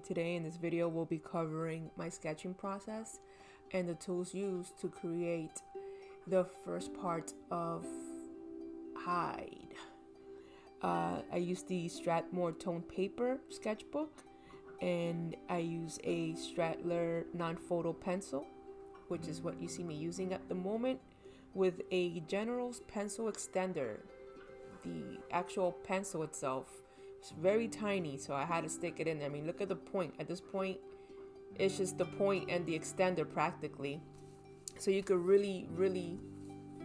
Today in this video we'll be covering my sketching process and the tools used to create the first part of Hide. I use the Strathmore Tone Paper sketchbook, and I use a Strattler non-photo pencil, which is what you see me using at the moment, with a General's pencil extender. The actual pencil itself is very tiny, so I had to stick it in there. I mean, look at the point. At this point, it's just the point and the extender practically. So you could really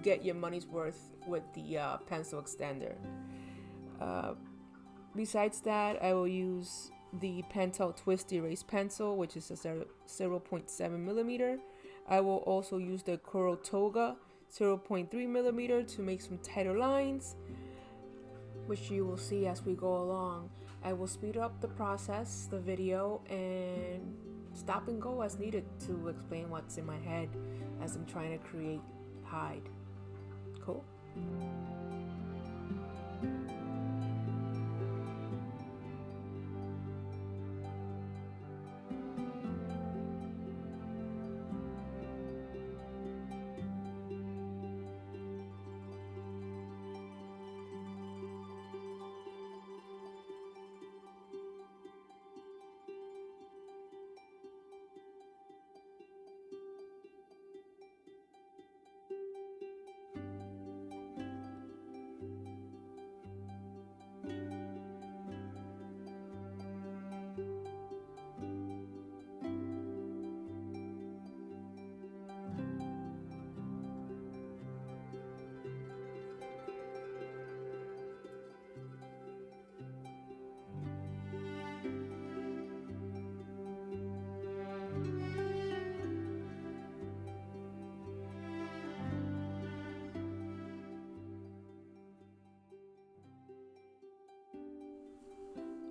get your money's worth with the pencil extender. Besides that, I will use the Pentel Twist Erase Pencil, which is a 0.7 millimeter. I will also use the Kurotoga 0.3 millimeter to make some tighter lines, which you will see as we go along. I will speed up the process, the video, and stop and go as needed to explain what's in my head as I'm trying to create Hide. Cool?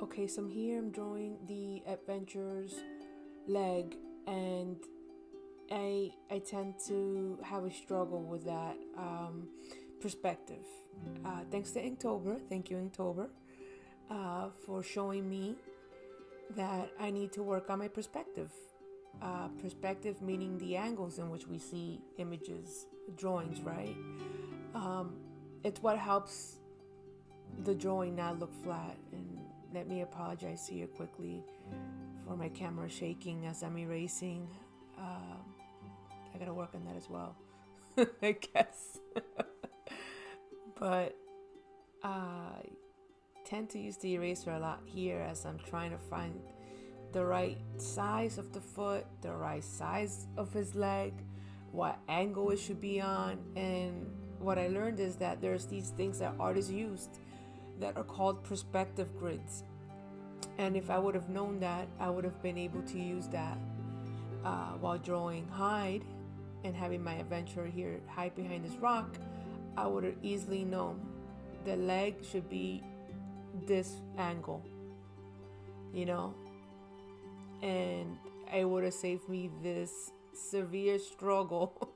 Okay, so here I'm drawing the adventurer's leg, and I tend to have a struggle with that perspective. Thanks to Inktober, thank you Inktober, for showing me that I need to work on my perspective. Perspective meaning the angles in which we see images, drawings, right? It's what helps the drawing not look flat. And let me apologize here quickly for my camera shaking as I'm erasing. I gotta work on that as well, I guess. But I tend to use the eraser a lot here as I'm trying to find the right size of the foot, the right size of his leg, what angle it should be on. And what I learned is that there's these things that artists used that are called perspective grids. And if I would have known that, I would have been able to use that while drawing Hide and having my adventurer here hide behind this rock. I would have easily known the leg should be this angle, you know, and it would have saved me this severe struggle.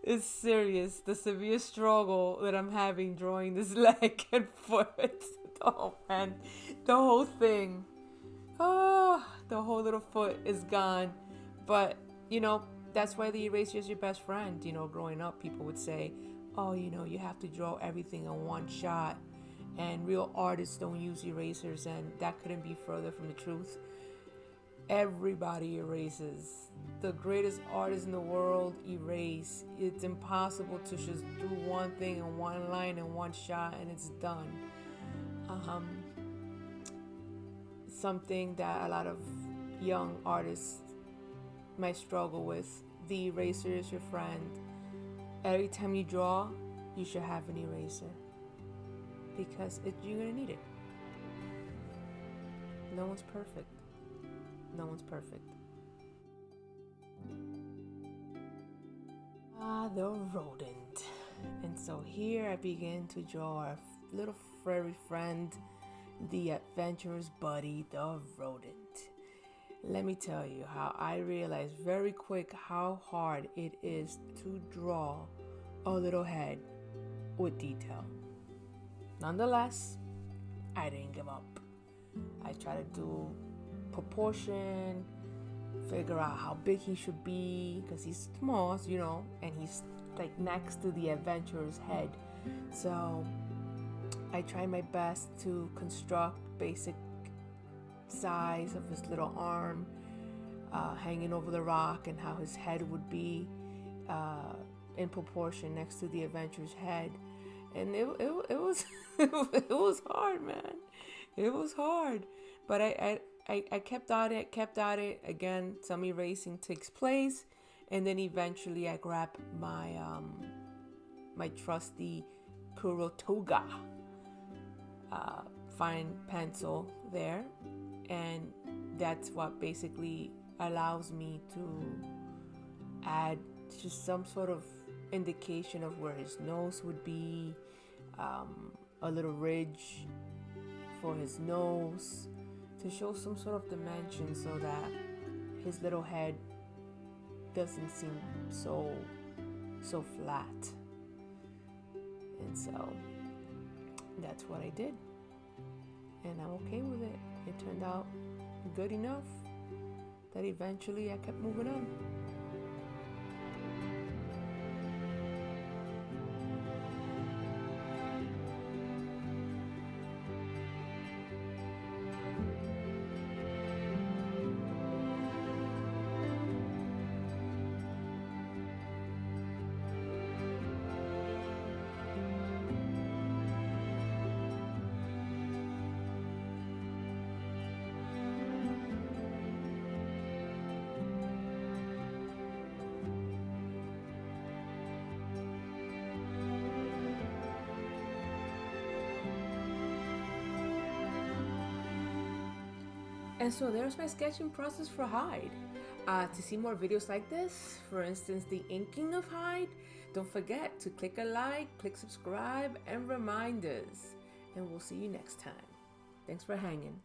It's serious, the severe struggle that I'm having drawing this leg and foot. Oh man, the whole thing. Oh, the whole little foot is gone. But, you know, that's why the eraser is your best friend. You know, growing up, people would say, oh, you know, you have to draw everything in one shot. And real artists don't use erasers, and that couldn't be further from the truth. Everybody erases. The greatest artists in the world erase. It's impossible to just do one thing in one line in one shot and it's done. Something that a lot of young artists might struggle with. The eraser is your friend. Every time you draw, you should have an eraser because you're gonna need it. No one's perfect. No one's perfect. The rodent. And so here I begin to draw our little furry friend, the adventurer's buddy, the rodent. Let me tell you how I realized very quick how hard it is to draw a little head with detail. Nonetheless, I didn't give up. I tried to do proportion, figure out how big he should be, because he's small, and he's like next to the adventurer's head. So I try my best to construct basic size of his little arm hanging over the rock, and how his head would be in proportion next to the adventurer's head. And it was it was hard, man. It was hard, but I kept at it. Again, some erasing takes place, and then eventually I grabbed my my trusty Kurotoga fine pencil there, and that's what basically allows me to add just some sort of indication of where his nose would be, a little ridge for his nose, to show some sort of dimension so that his little head doesn't seem so flat. And so that's what I did, and I'm okay with it. It turned out good enough that eventually I kept moving on. And so there's my sketching process for Hyde. To see more videos like this, for instance, the inking of Hyde, don't forget to click a like, click subscribe, and reminders. And we'll see you next time. Thanks for hanging.